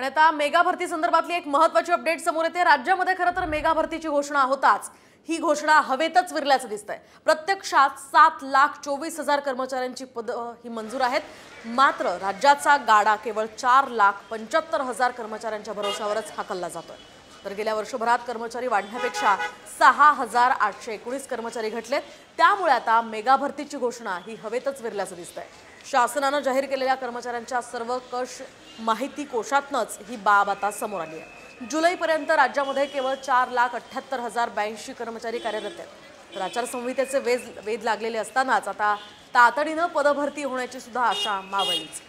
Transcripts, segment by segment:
आणि आता मेगा भरती संदर्भातली एक महत्त्वाची अपडेट समोर येते। राज्यामध्ये खरं तर मेगा भरतीची घोषणा होताच ही घोषणा हवेतच विरल्याचं दिसतंय। प्रत्यक्षात 7,24,000 कर्मचाऱ्यांची पद ही मंजूर आहेत। मात्र राज्याचा गाडा केवळ 4,75,000 कर्मचाऱ्यांच्या भरोशावरच हाकलला जातोय। तर गेल्या वर्षभरात कर्मचारी वाढण्यापेक्षा 6,819 कर्मचारी घटलेत। त्यामुळे आता मेगा भरतीची घोषणा ही हवेतच विरल्याचं दिसतंय। शासनानं जाहीर केलेल्या कर्मचाऱ्यांच्या सर्व कश माहिती कोशातनच ही बाब आता समोर आली आहे। जुलैपर्यंत राज्यामध्ये केवळ 4,78,082 कर्मचारी कार्यरत आहेत। तर आचारसंहितेचे वेध लागलेले असतानाच आता तातडीनं पदभरती होण्याची सुद्धा आशा मावळलीच।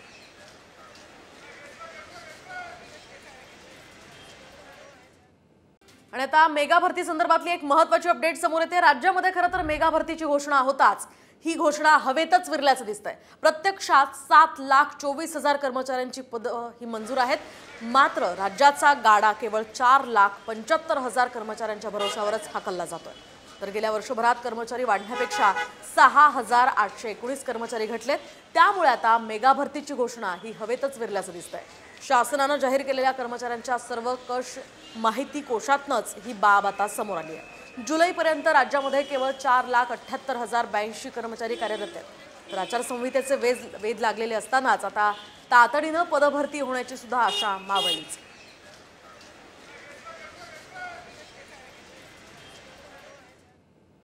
आणि आता मेगा भरती संदर्भातली एक महत्त्वाची अपडेट समोर येते। राज्यामध्ये खरं तर मेगा भरतीची घोषणा होताच ही घोषणा हवेतच विरल्याचं दिसतंय। प्रत्यक्षात 7,24,000 कर्मचाऱ्यांची पद ही मंजूर आहेत। मात्र राज्याचा गाडा केवळ 4,75,000 कर्मचाऱ्यांच्या भरोशावरच हाकलला जातोय। तर गेल्या वर्षभरात कर्मचारी वाढण्यापेक्षा 6,819 कर्मचारी घटलेत। त्यामुळे आता मेगा भरतीची घोषणा ही हवेतच विरल्याचं दिसतंय। शासनानं जाहीर केलेल्या कर्मचाऱ्यांच्या सर्व कश माहिती कोशातनच ही बाब आता समोर आली आहे। जुलैपर्यंत राज्यामध्ये केवळ 4,78,082 कर्मचारी कार्यरत आहेत। तर आचारसंहितेचे वेध लागलेले असतानाच आता तातडीनं पदभरती होण्याची सुद्धा आशा मावळलीच।